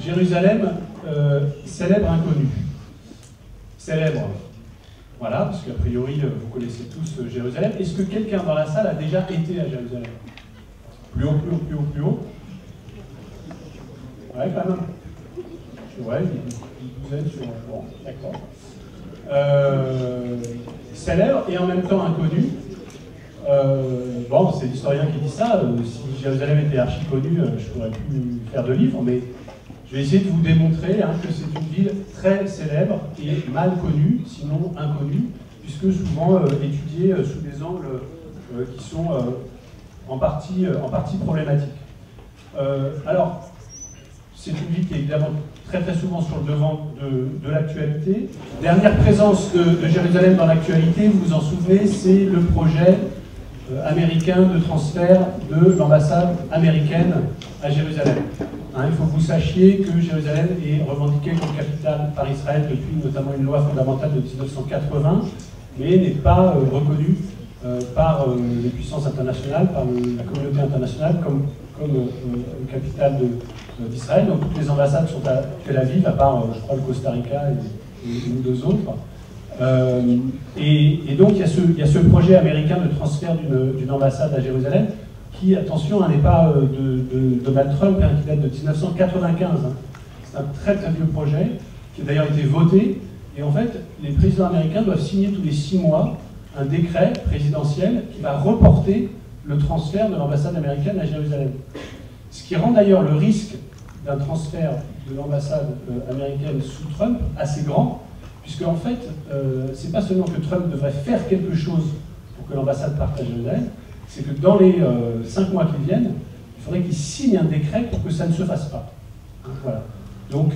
Jérusalem, célèbre inconnu. Célèbre, voilà, parce qu'a priori, vous connaissez tous Jérusalem. Est-ce que quelqu'un dans la salle a déjà été à Jérusalem? Plus haut, plus haut, plus haut, plus haut. Ouais, quand même. Ouais, vous êtes sur... Bon, d'accord. Célèbre et en même temps inconnu. Bon, c'est l'historien qui dit ça. Si Jérusalem était archi connue, je pourrais plus faire de livre, mais je vais essayer de vous démontrer que c'est une ville très célèbre et mal connue, sinon inconnue, puisque souvent étudiée sous des angles qui sont en partie problématiques. Alors, c'est une ville qui est évidemment très souvent sur le devant de l'actualité. Dernière présence de Jérusalem dans l'actualité, vous vous en souvenez, c'est le projet américain de transfert de l'ambassade américaine à Jérusalem. Il faut que vous sachiez que Jérusalem est revendiquée comme capitale par Israël depuis notamment une loi fondamentale de 1980, mais n'est pas reconnue par les puissances internationales, par la communauté internationale comme capitale d'Israël. Donc toutes les ambassades sont à Tel Aviv, à part, je crois, le Costa Rica et une ou deux autres. Et donc il y a ce projet américain de transfert d'une ambassade à Jérusalem qui, attention, n'est pas de Donald Trump, qui date de 1995. C'est un très vieux projet qui a d'ailleurs été voté. Et en fait, les présidents américains doivent signer tous les 6 mois un décret présidentiel qui va reporter le transfert de l'ambassade américaine à Jérusalem. Ce qui rend d'ailleurs le risque d'un transfert de l'ambassade américaine sous Trump assez grand, puisque en fait, c'est pas seulement que Trump devrait faire quelque chose pour que l'ambassade parte à Jérusalem, c'est que dans les 5 mois qui viennent, il faudrait qu'il signe un décret pour que ça ne se fasse pas. Voilà. Donc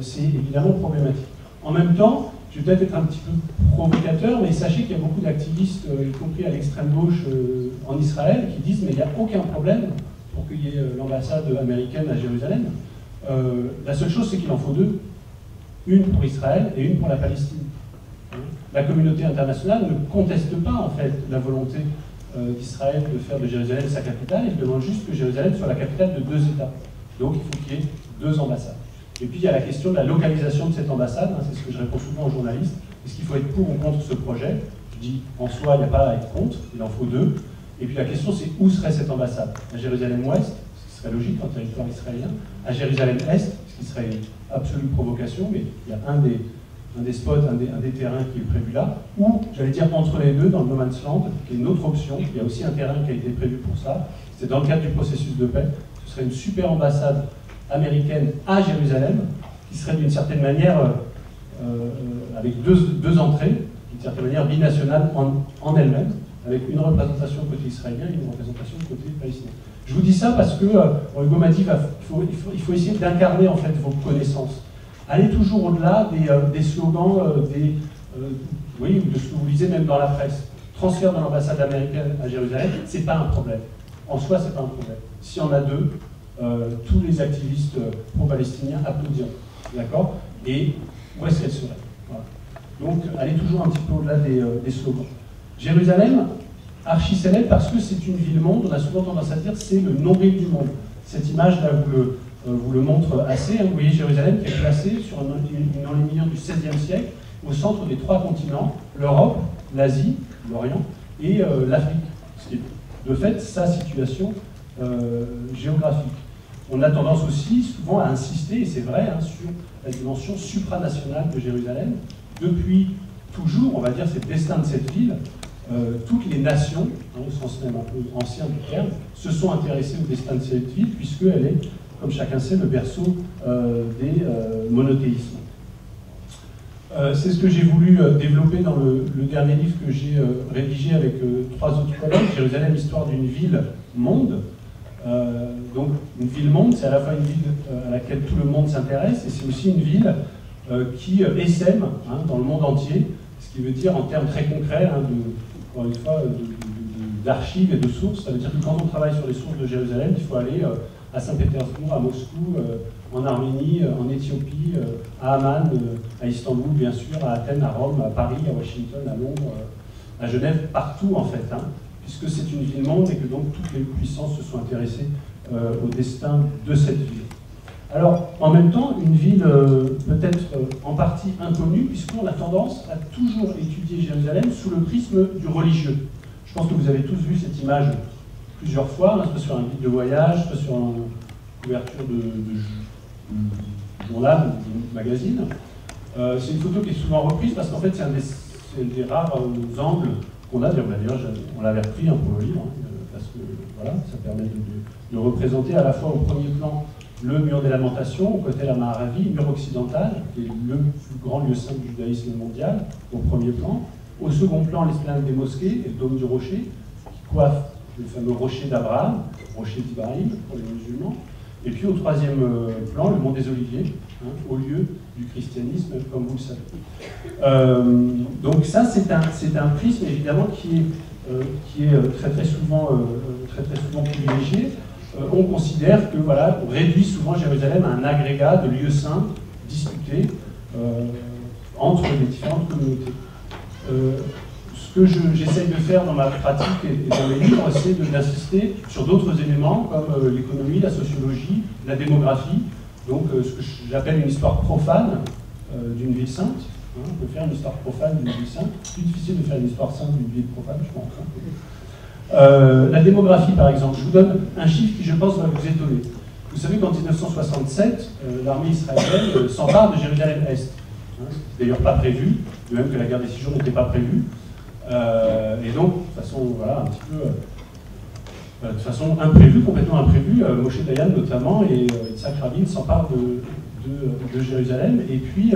c'est évidemment problématique. En même temps, je vais peut-être être un petit peu provocateur, mais sachez qu'il y a beaucoup d'activistes, y compris à l'extrême gauche en Israël, qui disent mais il n'y a aucun problème pour qu'il y ait l'ambassade américaine à Jérusalem. La seule chose, c'est qu'il en faut 2. Une pour Israël et une pour la Palestine. La communauté internationale ne conteste pas en fait la volonté d'Israël de faire de Jérusalem sa capitale, il demande juste que Jérusalem soit la capitale de 2 États. Donc il faut qu'il y ait 2 ambassades. Et puis il y a la question de la localisation de cette ambassade, c'est ce que je réponds souvent aux journalistes. Est-ce qu'il faut être pour ou contre ce projet? Je dis, en soi, il n'y a pas à être contre, il en faut 2. Et puis la question, c'est où serait cette ambassade? À Jérusalem-Ouest, ce qui serait logique en territoire israélien, à Jérusalem-Est, ce qui serait une absolue provocation, mais il y a un des spots, un des terrains qui est prévu là, ou, j'allais dire, entre les deux, dans le No Man's Land, qui est une autre option. Il y a aussi un terrain qui a été prévu pour ça. C'est dans le cadre du processus de paix. Ce serait une super ambassade américaine à Jérusalem, qui serait d'une certaine manière, avec deux entrées, d'une certaine manière binationale en elle-même, avec une représentation côté israélien et une représentation côté palestinien. Je vous dis ça parce que Hugo m'a dit il faut essayer d'incarner en fait vos connaissances. Allez toujours au-delà des slogans, oui, de ce que vous lisez même dans la presse. Transfert de l'ambassade américaine à Jérusalem, c'est pas un problème. En soi, c'est pas un problème. S'il y en a 2, tous les activistes pro-palestiniens applaudiront. D'accord? Et où est-ce qu'elle serait? Voilà. Donc, allez toujours un petit peu au-delà des slogans. Jérusalem, archi célèbre parce que c'est une ville-monde, on a souvent tendance à dire c'est le nombril du monde. Cette image-là vous le montre assez. Vous voyez Jérusalem qui est placée sur une enluminure du XVIe siècle au centre des 3 continents, l'Europe, l'Asie, l'Orient et l'Afrique. Ce qui est de fait sa situation géographique. On a tendance aussi souvent à insister, et c'est vrai, sur la dimension supranationale de Jérusalem. Depuis toujours, on va dire, c'est le destin de cette ville. toutes les nations, au sens même un peu ancien du terme, se sont intéressées au destin de cette ville, puisqu'elle est, comme chacun sait, le berceau des monothéismes. C'est ce que j'ai voulu développer dans le dernier livre que j'ai rédigé avec 3 autres collègues, Jérusalem, histoire d'une ville-monde. Donc une ville-monde, c'est à la fois une ville à laquelle tout le monde s'intéresse, et c'est aussi une ville qui essaime dans le monde entier, ce qui veut dire en termes très concrets, encore une fois, d'archives et de sources. Ça veut dire que quand on travaille sur les sources de Jérusalem, il faut aller à Saint-Pétersbourg, à Moscou, en Arménie, en Éthiopie, à Amman, à Istanbul, bien sûr, à Athènes, à Rome, à Paris, à Washington, à Londres, à Genève, partout en fait, puisque c'est une ville-monde et que donc toutes les puissances se sont intéressées au destin de cette ville. Alors, en même temps, une ville peut-être en partie inconnue, puisqu'on a tendance à toujours étudier Jérusalem sous le prisme du religieux. Je pense que vous avez tous vu cette image plusieurs fois, soit sur un guide de voyage, soit sur une couverture de journal, de magazine. C'est une photo qui est souvent reprise parce qu'en fait c'est un des rares angles qu'on a. D'ailleurs, on l'avait repris pour le livre, parce que voilà, ça permet de représenter à la fois au premier plan le mur des Lamentations, au côté la Maharavie, mur occidental, qui est le plus grand lieu saint du judaïsme mondial, au premier plan. Au second plan, l'esplanade des mosquées et le dôme du rocher, qui coiffe le fameux rocher d'Abraham, rocher d'Ibrahim pour les musulmans. Et puis au troisième plan, le mont des Oliviers, au lieu du christianisme, comme vous le savez. Donc ça, c'est un prisme évidemment qui est très souvent privilégié. On considère que voilà, on réduit souvent Jérusalem à un agrégat de lieux saints disputés entre les différentes communautés. Ce que j'essaye de faire dans ma pratique et dans mes livres, c'est d'insister sur d'autres éléments comme l'économie, la sociologie, la démographie, donc ce que j'appelle une histoire profane d'une ville sainte. On peut faire une histoire profane d'une ville sainte. C'est plus difficile de faire une histoire sainte d'une ville profane, je pense. La démographie, par exemple, je vous donne un chiffre qui, je pense, va vous étonner. Vous savez qu'en 1967, l'armée israélienne s'empare de Jérusalem-Est. C'est d'ailleurs pas prévu, de même que la guerre des 6 jours n'était pas prévue. Et donc, de façon, voilà, un petit peu, de façon imprévue, complètement imprévue, Moshe Dayan notamment et Yitzhak Rabin s'emparent de Jérusalem. Et puis,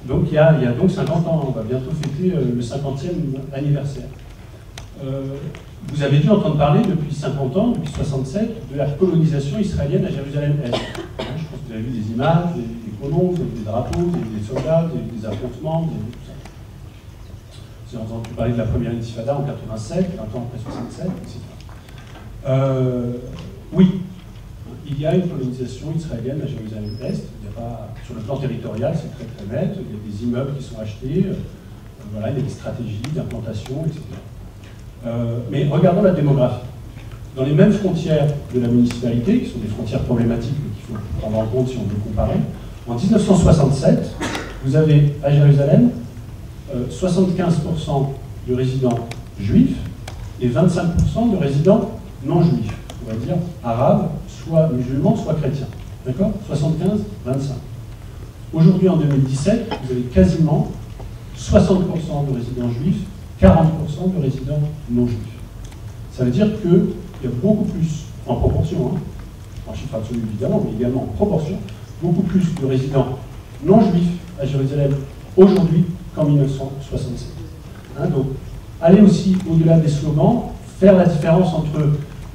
donc, il y a donc 50 ans, on va bientôt fêter le 50e anniversaire. Vous avez dû entendre parler depuis 50 ans, depuis 67, de la colonisation israélienne à Jérusalem-Est. Je pense que vous avez vu des images, des colons, des drapeaux, des soldats, des affrontements, tout ça. Vous avez entendu parler de la première intifada en 87, 20 ans après 67, etc. Oui, il y a une colonisation israélienne à Jérusalem-Est. Il n'y a pas, sur le plan territorial, c'est très net. Il y a des immeubles qui sont achetés. Voilà, il y a des stratégies d'implantation, etc. Mais regardons la démographie. Dans les mêmes frontières de la municipalité, qui sont des frontières problématiques qu'il faut prendre en compte si on veut comparer, en 1967, vous avez à Jérusalem 75% de résidents juifs et 25% de résidents non juifs, on va dire arabes, soit musulmans, soit chrétiens. D'accord ? 75-25. Aujourd'hui, en 2017, vous avez quasiment 60% de résidents juifs, 40% de résidents non juifs. Ça veut dire qu'il y a beaucoup plus, en proportion, en chiffre absolu évidemment, mais également en proportion, beaucoup plus de résidents non juifs à Jérusalem aujourd'hui qu'en 1967. Donc, aller aussi au-delà des slogans, faire la différence entre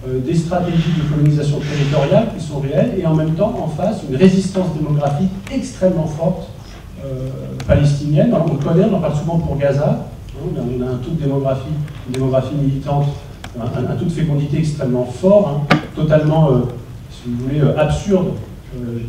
des stratégies de colonisation territoriale qui sont réelles et en même temps, en face, une résistance démographique extrêmement forte palestinienne. Alors, on le connaît, on en parle souvent pour Gaza. On a un taux de démographie, une démographie militante, un taux de fécondité extrêmement fort, totalement, si vous voulez, absurde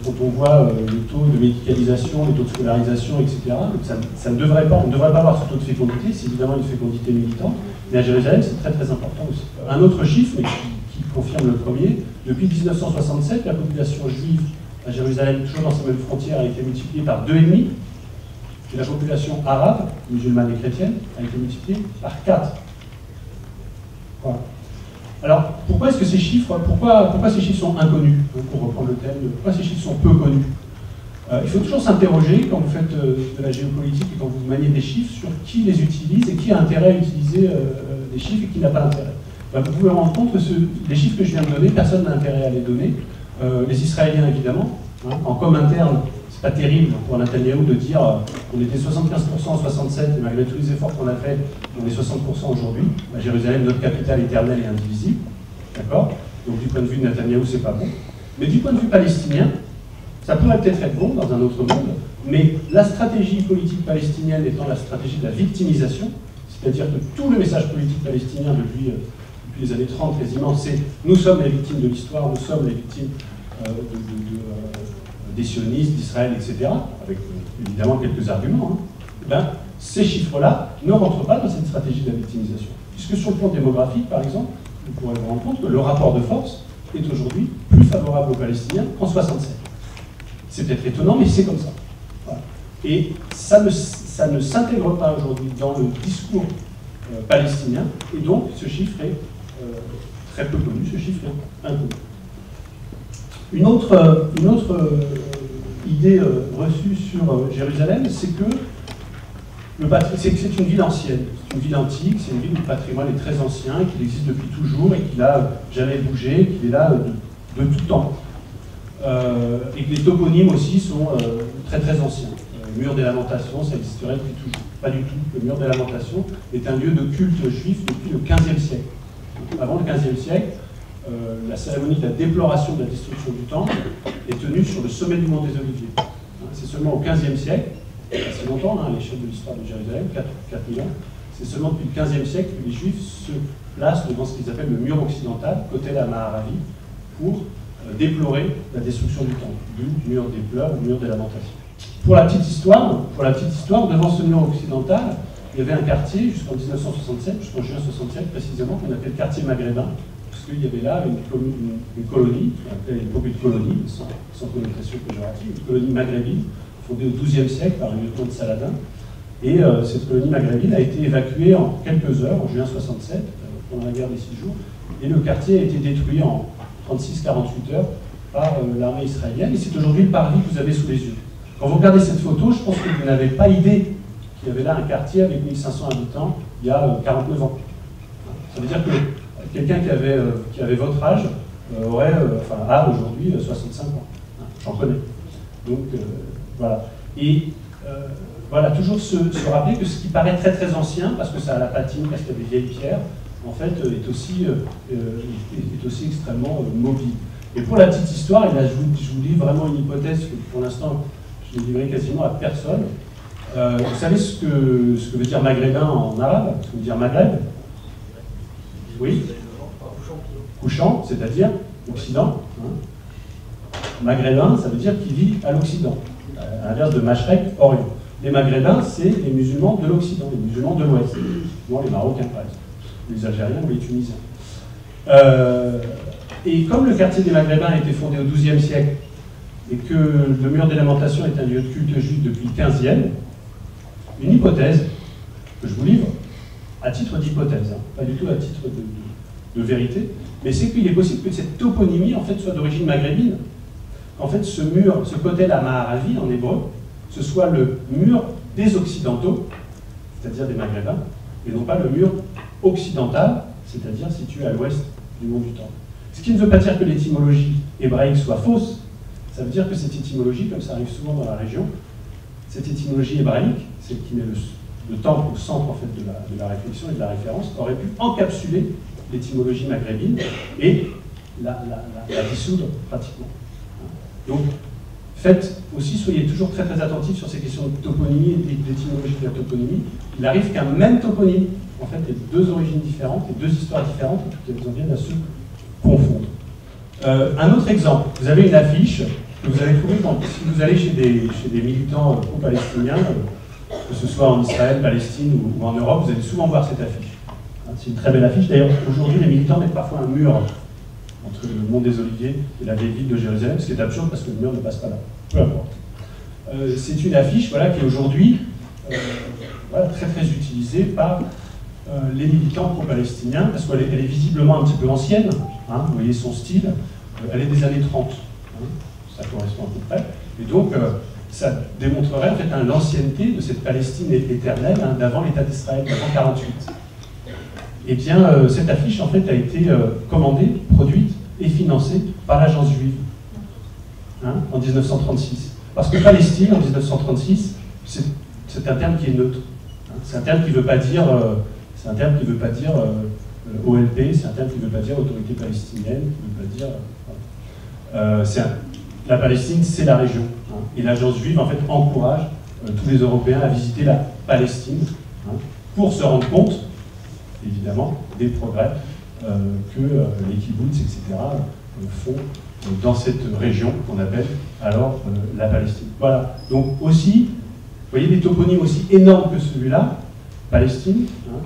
quand on voit le taux de médicalisation, les taux de scolarisation, etc. Donc ça ne devrait pas, on ne devrait pas avoir ce taux de fécondité, c'est évidemment une fécondité militante, mais à Jérusalem c'est très important aussi. Un autre chiffre, mais qui confirme le premier, depuis 1967, la population juive à Jérusalem, toujours dans ces mêmes frontières, a été multipliée par 2,5. Et la population arabe, musulmane et chrétienne, a été multipliée par 4. Voilà. Alors, pourquoi est-ce que ces chiffres, pourquoi ces chiffres sont inconnus, pour reprendre le thème, pourquoi ces chiffres sont peu connus? Il faut toujours s'interroger quand vous faites de la géopolitique et quand vous maniez des chiffres sur qui les utilise et qui a intérêt à utiliser des chiffres et qui n'a pas intérêt. Vous pouvez vous rendre compte que les chiffres que je viens de donner, personne n'a intérêt à les donner. Les Israéliens, évidemment. Hein, en com interne, c'est pas terrible pour Netanyahou de dire on était 75% en 67 et malgré tous les efforts qu'on a fait, on est 60% aujourd'hui. Jérusalem, notre capitale éternelle et indivisible. D'accord? Donc du point de vue de Netanyahou, c'est pas bon. Mais du point de vue palestinien, ça pourrait peut-être être bon dans un autre monde, mais la stratégie politique palestinienne étant la stratégie de la victimisation, c'est-à-dire que tout le message politique palestinien depuis les années 30 quasiment, c'est nous sommes les victimes de l'histoire, nous sommes les victimes des sionistes, d'Israël, etc., avec évidemment quelques arguments, hein. Ces chiffres-là ne rentrent pas dans cette stratégie de la victimisation. Puisque sur le plan démographique, par exemple, vous pourrez vous rendre compte que le rapport de force est aujourd'hui plus favorable aux Palestiniens qu'en 67. C'est peut-être étonnant, mais c'est comme ça. Voilà. Et ça ne s'intègre pas aujourd'hui dans le discours palestinien, et donc ce chiffre est très peu connu, ce chiffre est inconnu. Une autre idée reçue sur Jérusalem, c'est que c'est une ville ancienne, c'est une ville antique, c'est une ville où le patrimoine est très ancien, qu'il existe depuis toujours et qu'il n'a jamais bougé, qu'il est là de tout temps. Et que les toponymes aussi sont très très anciens. Le mur des Lamentations, ça existerait depuis toujours. Pas du tout. Le mur des Lamentations est un lieu de culte juif depuis le XVe siècle. Avant le XVe siècle, la cérémonie de la déploration de la destruction du temple est tenue sur le sommet du mont des Oliviers. C'est seulement au XVe siècle, assez longtemps, à l'échelle de l'histoire de Jérusalem, 4000 ans, c'est seulement depuis le XVe siècle que les Juifs se placent devant ce qu'ils appellent le mur occidental, côté la Maharavi, pour déplorer la destruction du temple, du mur des pleurs au mur des lamentations. Pour la petite histoire, devant ce mur occidental, il y avait un quartier jusqu'en 1967, jusqu'en juin 67 précisément, qu'on appelait le quartier maghrébin, puisqu'il y avait là une colonie, on appelait l'époque une colonie, sans connotation péjorative, une colonie maghrébine, fondée au XIIe siècle par le lieutenant de Saladin. Et cette colonie maghrébine a été évacuée en quelques heures, en juin 67, pendant la guerre des 6 jours, et le quartier a été détruit en 36-48 heures par l'armée israélienne, et c'est aujourd'hui le parvis que vous avez sous les yeux. Quand vous regardez cette photo, je pense que vous n'avez pas idée qu'il y avait là un quartier avec 1500 habitants il y a 49 ans. Ça veut dire que quelqu'un qui avait votre âge a aujourd'hui 65 ans. J'en connais. Donc, voilà. Et voilà, toujours se rappeler que ce qui paraît très très ancien, parce que ça a la patine, parce qu'il y a des vieilles pierres, en fait, est aussi extrêmement mobile. Et pour la petite histoire, et là je vous lis vraiment une hypothèse que pour l'instant je n'ai livré quasiment à personne. Vous savez ce que veut dire maghrébin en arabe? Ce que veut dire Maghreb? Oui? Couchant, c'est-à-dire Occident. Hein. Maghrébin, ça veut dire qu'il vit à l'Occident, à l'inverse de Mashrek, Orient. Les Maghrébins, c'est les musulmans de l'Occident, les musulmans de l'Ouest, souvent les Marocains par exemple, les Algériens ou les Tunisiens. Et comme le quartier des Maghrébins a été fondé au XIIe siècle, et que le mur des Lamentations est un lieu de culte juif depuis le XVe, une hypothèse que je vous livre, à titre d'hypothèse, hein, pas du tout à titre de vérité, mais c'est qu'il est possible que cette toponymie en fait soit d'origine maghrébine. En fait, ce mur, ce côté la Maharavi en hébreu, ce soit le mur des Occidentaux, c'est-à-dire des Maghrébins, et non pas le mur occidental, c'est-à-dire situé à l'ouest du mont du Temple. Ce qui ne veut pas dire que l'étymologie hébraïque soit fausse, ça veut dire que cette étymologie, comme ça arrive souvent dans la région, cette étymologie hébraïque, celle qui met le temple au centre en fait, de la réflexion et de la référence, aurait pu encapsuler l'étymologie maghrébine et la dissoudre pratiquement. Donc, soyez toujours très très attentifs sur ces questions de toponymie et d'étymologie de la toponymie. Il arrive qu'un même toponyme, en fait, ait deux origines différentes et deux histoires différentes, et qu'elles en viennent à se confondre. Un autre exemple, vous avez une affiche que vous avez trouvée si vous allez chez des militants pro-palestiniens, que ce soit en Israël, Palestine ou en Europe, vous allez souvent voir cette affiche. C'est une très belle affiche. D'ailleurs, aujourd'hui, les militants mettent parfois un mur entre le mont des Oliviers et la vieille ville de Jérusalem, ce qui est absurde parce que le mur ne passe pas là. Peu importe. C'est une affiche qui est aujourd'hui très très utilisée par les militants pro-palestiniens, parce qu'elle est visiblement un petit peu ancienne. Hein, vous voyez son style. Elle est des années 30. Hein, ça correspond à peu près. Et donc, ça démontrerait en fait l'ancienneté de cette Palestine éternelle hein, d'avant l'État d'Israël, d'avant 1948. Eh bien, cette affiche en fait a été commandée, produite et financée par l'agence juive hein, en 1936. Parce que Palestine en 1936, c'est un terme qui est neutre. Hein, c'est un terme qui ne veut pas dire, OLP, c'est un terme qui ne veut pas dire autorité palestinienne, qui ne veut pas dire. La Palestine, c'est la région. Hein, et l'agence juive en fait encourage tous les Européens à visiter la Palestine hein, pour se rendre compte, évidemment, des progrès que les kibbutz, etc., font dans cette région qu'on appelle alors la Palestine. Voilà. Donc aussi, vous voyez des toponymes aussi énormes que celui-là, Palestine, hein,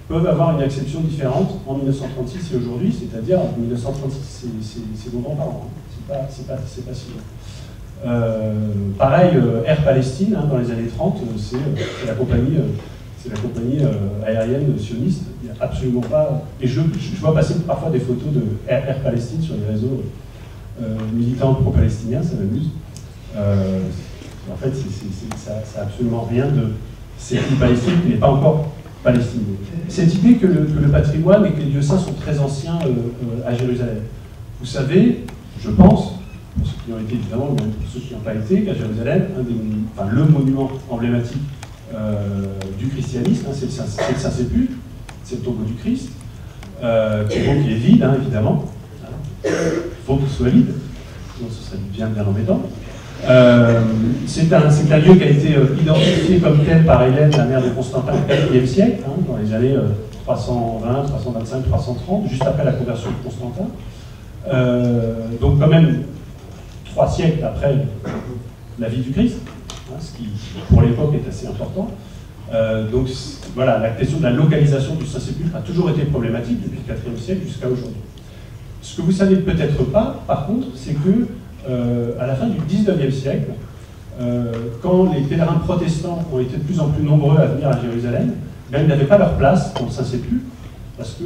peuvent avoir une acception différente en 1936 et aujourd'hui, c'est-à-dire en 1936, c'est nos grands-parents, hein. c'est pas si loin. Pareil, Air Palestine, hein, dans les années 30, c'est la compagnie aérienne sioniste. Il n'y a absolument pas... Et je vois passer parfois des photos de Air Palestine sur les réseaux militants pro-palestiniens, ça m'amuse. En fait, ça n'a absolument rien de... C'est une Palestine qui n'est pas encore palestinienne. Cette idée que le patrimoine et que les lieux saints sont très anciens à Jérusalem. Vous savez, je pense, pour ceux qui ont été évidemment, mais pour ceux qui n'ont pas été, qu'à Jérusalem, le monument emblématique du christianisme, hein, c'est le Saint-Sépulcre, c'est le tombeau du Christ, qui est vide, hein, évidemment. Il faut qu'il soit vide, sinon ce serait bien embêtant. C'est un lieu qui a été identifié comme tel par Hélène, la mère de Constantin, au IVe siècle, hein, dans les années 320, 325, 330, juste après la conversion de Constantin. Donc quand même 3 siècles après la vie du Christ, hein, ce qui pour l'époque est assez important. Donc voilà, la question de la localisation du Saint-Sépulcre a toujours été problématique depuis le IVe siècle jusqu'à aujourd'hui. Ce que vous savez peut-être pas, par contre, c'est que à la fin du XIXe siècle, quand les pèlerins protestants ont été de plus en plus nombreux à venir à Jérusalem, ben, ils n'avaient pas leur place dans le Saint-Sépulcre, parce que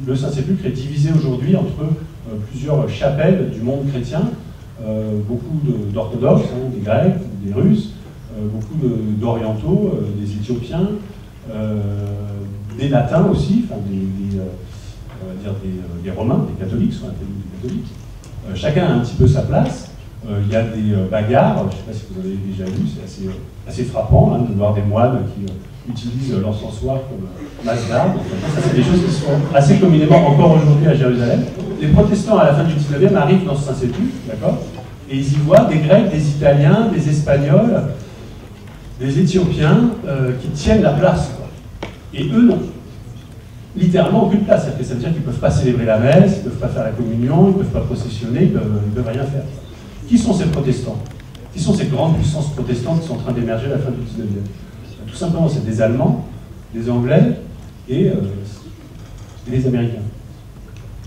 le Saint-Sépulcre est divisé aujourd'hui entre plusieurs chapelles du monde chrétien, beaucoup d'orthodoxes, hein, des Grecs, des Russes, beaucoup d'orientaux, des Éthiopiens, des Latins aussi, enfin des Romains, des catholiques, ce qu'on appelle des catholiques. Chacun a un petit peu sa place. Il y a des bagarres, je ne sais pas si vous avez déjà vu, c'est assez frappant hein, de voir des moines qui utilisent l'encensoir comme masse d'armes. Ça, c'est des choses qui sont assez communément encore aujourd'hui à Jérusalem. Les protestants, à la fin du 19e, arrivent dans ce Saint-Sépulcre, d'accord, et ils y voient des Grecs, des Italiens, des Espagnols, des Éthiopiens qui tiennent la place, quoi. Et eux, non. Littéralement aucune place, c'est-à-dire que ça veut dire qu'ils ne peuvent pas célébrer la messe, ils ne peuvent pas faire la communion, ils ne peuvent pas processionner, ils ne peuvent rien faire. Qui sont ces protestants? Qui sont ces grandes puissances protestantes qui sont en train d'émerger à la fin du 19e? Tout simplement, c'est des Allemands, des Anglais et des Américains.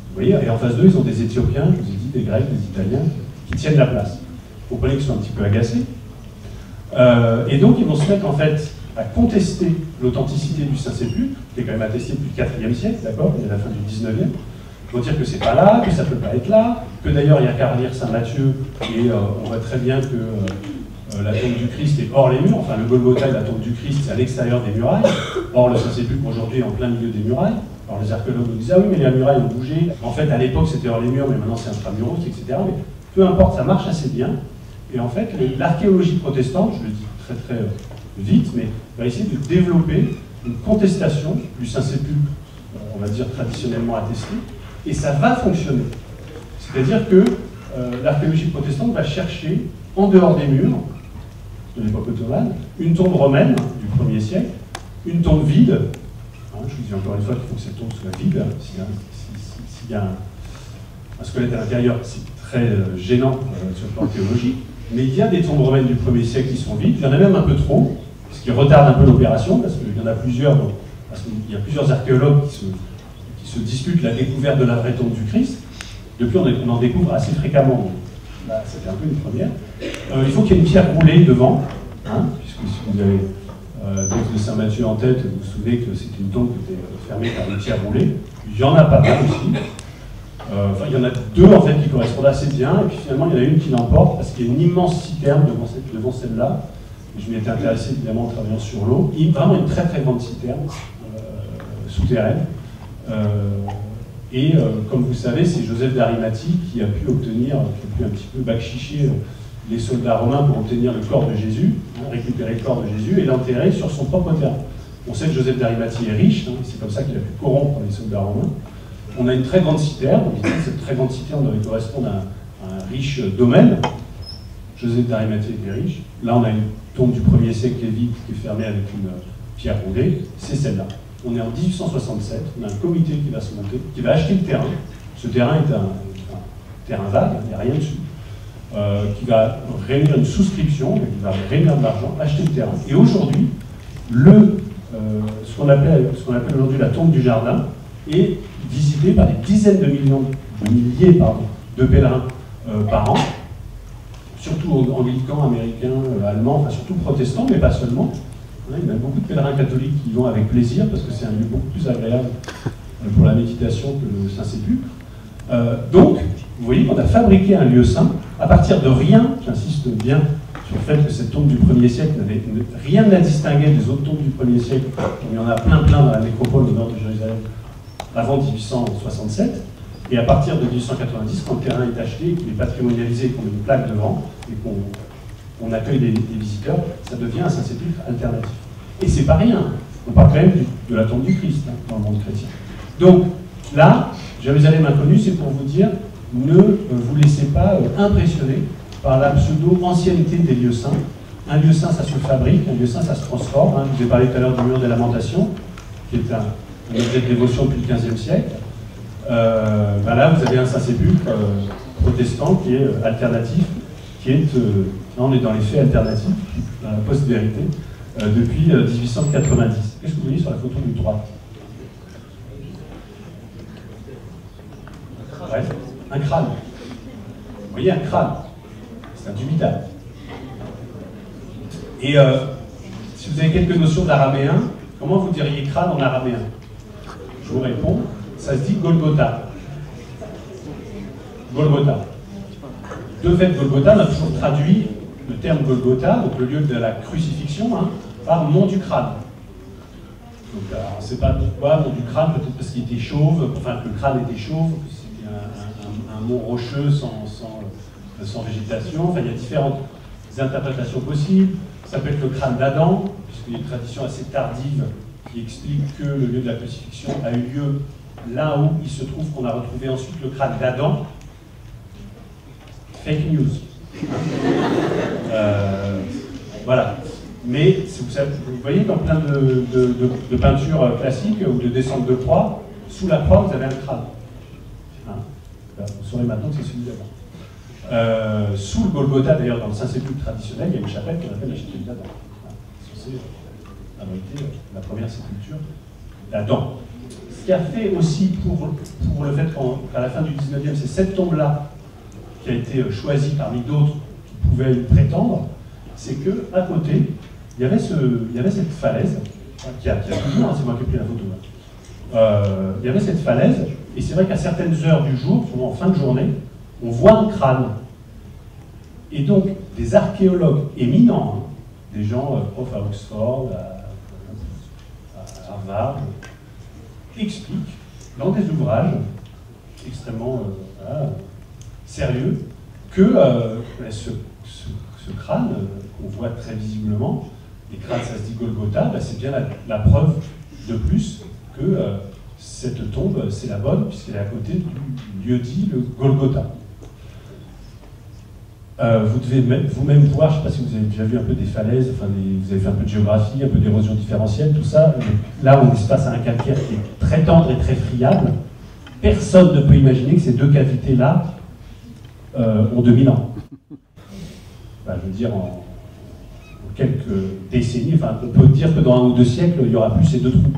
Vous voyez, et en face d'eux, ils ont des Éthiopiens, je vous ai dit, des Grecs, des Italiens, qui tiennent la place. Vous comprenez qu'ils sont un petit peu agacés. Et donc, ils vont se mettre en fait à contester l'authenticité du Saint-Sépulcre, qui est quand même attesté depuis le IVe siècle, d'accord, et à la fin du 19e. Ils vont dire que c'est pas là, que ça peut pas être là, que d'ailleurs il n'y a qu'à relire Saint-Matthieu, et on voit très bien que la tombe du Christ est hors les murs, enfin le Golgotha et la tombe du Christ, c'est à l'extérieur des murailles. Or, le Saint-Sépulcre aujourd'hui est en plein milieu des murailles. Alors les archéologues nous disent, ah oui, mais les murailles ont bougé. En fait, à l'époque, c'était hors les murs, mais maintenant c'est intramuros, etc. Mais peu importe, ça marche assez bien. Et en fait, l'archéologie protestante, je le dis très très vite, mais va essayer de développer une contestation du Saint-Sépulcre, on va dire traditionnellement attesté, et ça va fonctionner. C'est-à-dire que l'archéologie protestante va chercher, en dehors des murs de l'époque ottomane, une tombe romaine du 1er siècle, une tombe vide. Hein, je vous dis encore une fois qu'il faut que cette tombe soit vide. S'il y a un squelette à l'intérieur, c'est très gênant sur le plan théologique. Mais il y a des tombes romaines du 1er siècle qui sont vides. Il y en a même un peu trop, ce qui retarde un peu l'opération, parce qu'il y en a plusieurs, parce qu'il y a plusieurs archéologues qui se disputent la découverte de la vraie tombe du Christ. Depuis, on en découvre assez fréquemment. Là, c'était un peu une première. Il faut qu'il y ait une pierre roulée devant, hein, puisque si vous avez le texte de Saint-Matthieu en tête, vous vous souvenez que c'était une tombe qui était fermée par une pierre roulée. Il y en a pas mal aussi. Enfin, il y en a deux en fait qui correspondent assez bien, et puis finalement il y en a une qui l'emporte parce qu'il y a une immense citerne devant celle-là. Je m'y étais intéressé évidemment en travaillant sur l'eau. Vraiment une très très grande citerne souterraine. Comme vous savez, c'est Joseph d'Arimathie qui a pu obtenir, qui a pu un petit peu bakchicher les soldats romains pour obtenir le corps de Jésus, récupérer le corps de Jésus et l'enterrer sur son propre terrain. On sait que Joseph d'Arimathie est riche, c'est comme ça qu'il a pu corrompre les soldats romains. On a une très grande citerne, cette très grande citerne devait correspondre à un riche domaine. Joseph d'Arimathie était riche. Là, on a une tombe du 1er siècle lévite qui est fermée avec une pierre roulée, c'est celle-là. On est en 1867, on a un comité qui va se monter, qui va acheter le terrain. Ce terrain est un terrain vague, il n'y a rien dessus. Qui va réunir une souscription, qui va réunir de l'argent, acheter le terrain. Et aujourd'hui, ce qu'on appelle aujourd'hui la tombe du jardin est visitée par des dizaines de milliers de pèlerins par an, surtout anglicans, américains, allemands, enfin surtout protestants, mais pas seulement. Il y a beaucoup de pèlerins catholiques qui y vont avec plaisir parce que c'est un lieu beaucoup plus agréable pour la méditation que le Saint-Sépulcre. Donc, vous voyez qu'on a fabriqué un lieu saint à partir de rien, j'insiste bien sur le fait que cette tombe du 1er siècle n'avait rien à distinguer des autres tombes du 1er siècle. Il y en a plein dans la nécropole au nord de Jérusalem avant 1867. Et à partir de 1890, quand le terrain est acheté, qu'il est patrimonialisé, qu'on met une plaque devant et qu'on accueille des visiteurs, ça devient un Saint-Sépulcre alternatif. Et c'est pas rien. On parle quand même de la tombe du Christ dans le monde chrétien. Donc là, Jérusalem inconnue, c'est pour vous dire, ne vous laissez pas impressionner par la pseudo-ancienneté des lieux saints. Un lieu saint, ça se fabrique, un lieu saint, ça se transforme. Je vous ai parlé tout à l'heure du mur des Lamentations, qui est un objet de dévotion depuis le XVe siècle. Là, vous avez un Saint-Sépulcre protestant qui est alternatif, qui est, là on est dans les faits alternatifs, dans la post-vérité, depuis 1890. Qu'est-ce que vous voyez sur la photo du droite? Ouais, un crâne. Vous voyez un crâne, c'est indubitable. Et si vous avez quelques notions d'araméen, comment vous diriez crâne en araméen? Je vous réponds, ça se dit Golgotha. Golgotha. De fait, Golgotha, on a toujours traduit le terme Golgotha, donc le lieu de la crucifixion, par mont du crâne. Donc, on ne sait pas pourquoi, mont du crâne, peut-être parce qu'il était chauve, enfin que le crâne était chauve, que c'était un mont rocheux sans végétation. Enfin, il y a différentes interprétations possibles. Ça peut être le crâne d'Adam, puisqu'il y a une tradition assez tardive qui explique que le lieu de la crucifixion a eu lieu là où il se trouve qu'on a retrouvé ensuite le crâne d'Adam. Fake news. Voilà. Mais vous voyez, dans plein de peintures classiques ou de descente de croix, sous la croix, vous avez un crâne. Vous saurez maintenant que c'est celui d'Adam. Sous le Golgotha, d'ailleurs, dans le Saint-Sépulcre traditionnel, il y a une chapelle qu'on appelle la chapelle d'Adam. C'est la première sépulture d'Adam. Ce qui a fait aussi pour le fait qu'à la fin du 19e, c'est cette tombe-là qui a été choisie parmi d'autres qui pouvaient y prétendre, c'est qu'à côté, il y avait cette falaise, qui a toujours, c'est moi qui ai pris la photo là. Il y avait cette falaise, et c'est vrai qu'à certaines heures du jour, souvent en fin de journée, on voit un crâne. Et donc, des archéologues éminents, des gens profs à Oxford, à Harvard, expliquent dans des ouvrages extrêmement sérieux que ce crâne qu'on voit très visiblement, les crânes ça se dit Golgotha, c'est bien la preuve de plus que cette tombe c'est la bonne puisqu'elle est à côté du lieu dit le Golgotha. Vous devez vous-même voir, je ne sais pas si vous avez déjà vu un peu des falaises, enfin vous avez fait un peu de géographie, un peu d'érosion différentielle, tout ça. Là où il se passe un calcaire qui est très tendre et très friable, personne ne peut imaginer que ces deux cavités-là ont 2000 ans. Je veux dire, en quelques décennies, enfin, on peut dire que dans 1 ou 2 siècles, il n'y aura plus ces deux trous.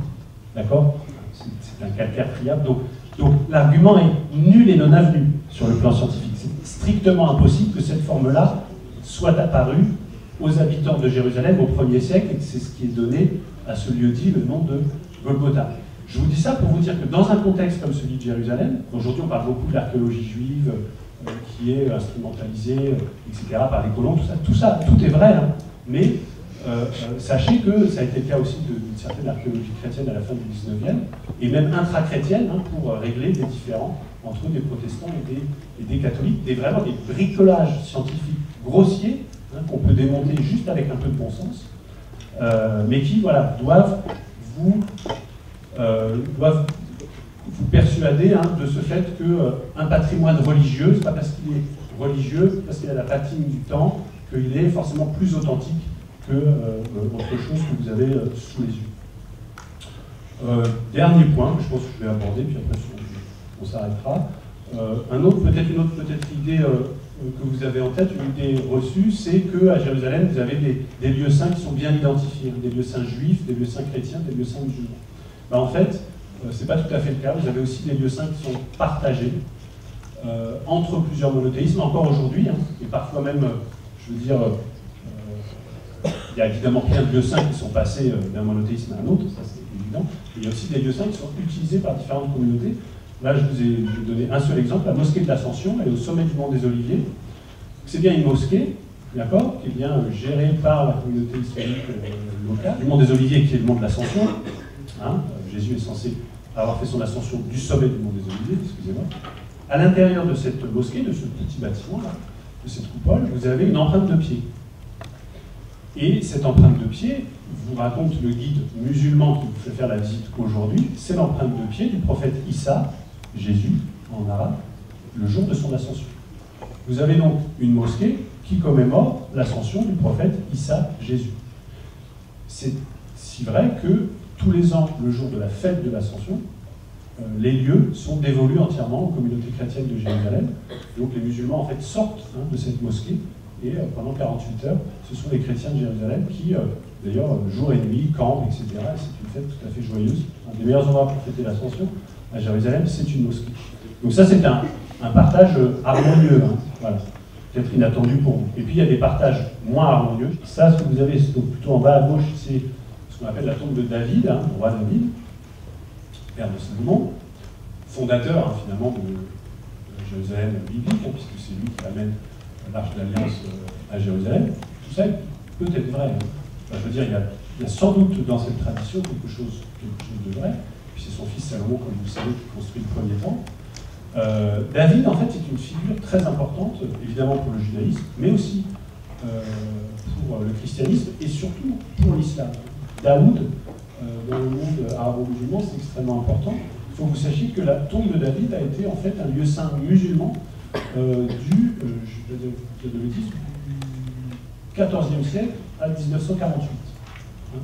D'accord? C'est un calcaire friable. Donc l'argument est nul et non avenu sur le plan scientifique. C'est strictement impossible que cette forme-là soit apparue aux habitants de Jérusalem au 1er siècle, et c'est ce qui est donné à ce lieu-dit le nom de Golgotha. Je vous dis ça pour vous dire que dans un contexte comme celui de Jérusalem, aujourd'hui on parle beaucoup de l'archéologie juive qui est instrumentalisée, etc., par les colons, tout est vrai, hein, mais sachez que ça a été le cas aussi d'une certaine archéologie chrétienne à la fin du 19e, et même intra-chrétienne, hein, pour régler des différends entre des protestants et des catholiques, vraiment des bricolages scientifiques grossiers, hein, qu'on peut démonter juste avec un peu de bon sens, mais qui, voilà, doivent vous persuader, hein, de ce fait qu'un patrimoine religieux, c'est pas parce qu'il est religieux, parce qu'il a la patine du temps, qu'il est forcément plus authentique que autre chose que vous avez sous les yeux. Dernier point que je pense que je vais aborder, puis après on s'arrêtera. Une autre idée que vous avez en tête, une idée reçue, c'est qu'à Jérusalem, vous avez des lieux saints qui sont bien identifiés, des lieux saints juifs, des lieux saints chrétiens, des lieux saints musulmans. Ben, en fait, ce n'est pas tout à fait le cas. Vous avez aussi des lieux saints qui sont partagés entre plusieurs monothéismes, encore aujourd'hui, hein, et parfois même, je veux dire, il y a évidemment plein de lieux saints qui sont passés d'un monothéisme à un autre, ça c'est évident. Et il y a aussi des lieux saints qui sont utilisés par différentes communautés. Là, je vous ai donné un seul exemple, la mosquée de l'Ascension, elle est au sommet du Mont des Oliviers. C'est bien une mosquée, d'accord, qui est bien gérée par la communauté islamique locale. Le Mont des Oliviers qui est le Mont de l'Ascension. Hein, Jésus est censé avoir fait son ascension du sommet du Mont des Oliviers, excusez-moi. À l'intérieur de cette mosquée, de ce petit bâtiment-là, de cette coupole, vous avez une empreinte de pied. Et cette empreinte de pied, vous raconte le guide musulman qui vous fait faire la visite aujourd'hui, c'est l'empreinte de pied du prophète Issa, Jésus en arabe, le jour de son ascension. Vous avez donc une mosquée qui commémore l'ascension du prophète Issa, Jésus. C'est si vrai que tous les ans, le jour de la fête de l'ascension, les lieux sont dévolus entièrement aux communautés chrétiennes de Jérusalem. Donc les musulmans en fait sortent, hein, de cette mosquée et pendant 48 heures, ce sont les chrétiens de Jérusalem qui, d'ailleurs, jour et nuit, campent, etc. C'est une fête tout à fait joyeuse. Un des meilleurs endroits pour fêter l'ascension à Jérusalem, c'est une mosquée. Donc ça, c'est un partage harmonieux, hein, voilà. Peut-être inattendu pour vous. Et puis il y a des partages moins harmonieux. Ça, ce que vous avez plutôt en bas à gauche, c'est ce qu'on appelle la tombe de David, hein, le roi David, père de Salomon, fondateur, hein, finalement de Jérusalem biblique, hein, puisque c'est lui qui amène l'Arche de l'Alliance à Jérusalem. Tout ça peut être vrai. Hein. Enfin, je veux dire, il y a sans doute dans cette tradition quelque chose de vrai. Puis c'est son fils Salomon, comme vous le savez, qui construit le premier temple. David, en fait, c'est une figure très importante, évidemment pour le judaïsme, mais aussi pour le christianisme et surtout pour l'islam. Daoud, dans le monde arabo-musulman, c'est extrêmement important. Il faut que vous sachiez que la tombe de David a été en fait un lieu saint musulman du XIVe siècle à 1948.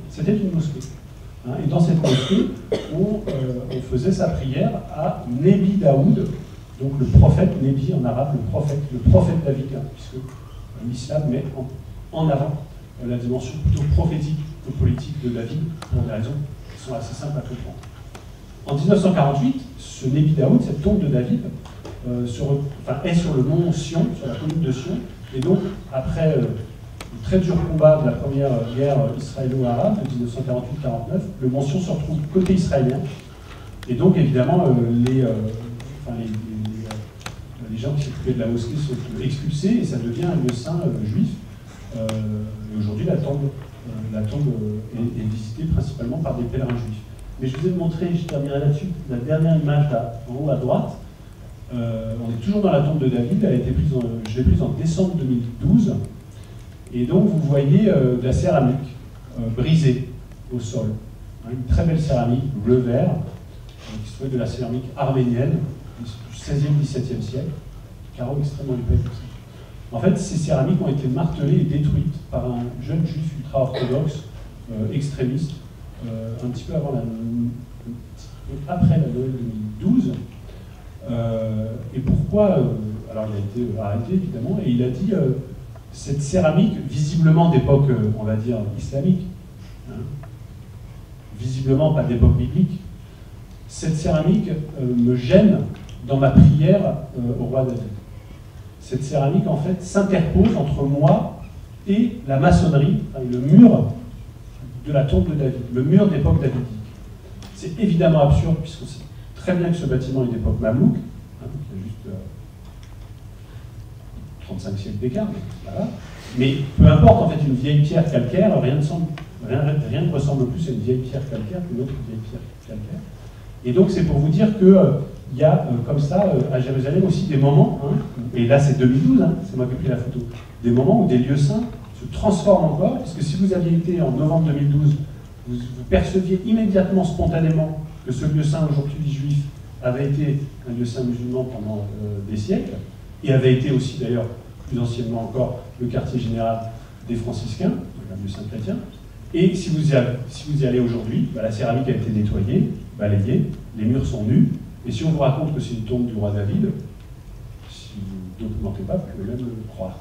C'était une mosquée. Et dans cette mosquée, on faisait sa prière à Nebi Daoud, donc le prophète Nebi en arabe, le prophète David, hein, puisque l'islam met en avant la dimension plutôt prophétique que politique de David, pour des raisons qui sont assez simples à comprendre. En 1948, ce Nebi Daoud, cette tombe de David, est sur le mont Sion, sur la colline de Sion, et donc après le très dur combat de la première guerre israélo-arabe de 1948-49, le mont Sion se retrouve côté israélien, et donc évidemment les gens qui s'occupaient de la mosquée sont expulsés et ça devient un lieu saint juif. Et aujourd'hui, la tombe est visitée principalement par des pèlerins juifs. Mais je vous ai montré, je terminerai là-dessus, la dernière image là, en haut à droite. On est toujours dans la tombe de David, je l'ai prise en décembre 2012. Et donc vous voyez de la céramique brisée au sol. Hein, une très belle céramique bleu vert, qui se trouve de la céramique arménienne du 16e, 17e siècle. Carreaux extrêmement épais. En fait, ces céramiques ont été martelées et détruites par un jeune juif ultra-orthodoxe, extrémiste, un petit peu après la Noël 2012. Et pourquoi alors il a été arrêté évidemment, et il a dit cette céramique, visiblement d'époque, on va dire, islamique, hein, visiblement pas d'époque biblique, cette céramique me gêne dans ma prière au roi David. Cette céramique, en fait, s'interpose entre moi et la maçonnerie, le mur de la tombe de David, le mur d'époque davidique. C'est évidemment absurde, puisqu'on sait très bien que ce bâtiment est d'époque mamelouk, hein, il y a juste 35 siècles d'écart, voilà. Mais peu importe, en fait, une vieille pierre calcaire, rien ne ressemble plus à une vieille pierre calcaire qu'une autre vieille pierre calcaire. Et donc c'est pour vous dire qu'il y a comme ça à Jérusalem aussi des moments, hein, et là c'est 2012, hein, c'est moi qui ai pris la photo, des moments où des lieux saints se transforment encore, puisque si vous aviez été en novembre 2012, vous perceviez immédiatement, spontanément, que ce lieu saint aujourd'hui juif avait été un lieu saint musulman pendant des siècles, et avait été aussi d'ailleurs, plus anciennement encore, le quartier général des franciscains, un lieu saint chrétien. Et si vous y allez aujourd'hui, la céramique a été nettoyée, balayée, les murs sont nus, et si on vous raconte que c'est une tombe du roi David, si vous ne documentez pas, vous pouvez même le croire.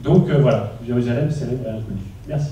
Donc voilà, Jérusalem célèbre l'inconnu. Merci.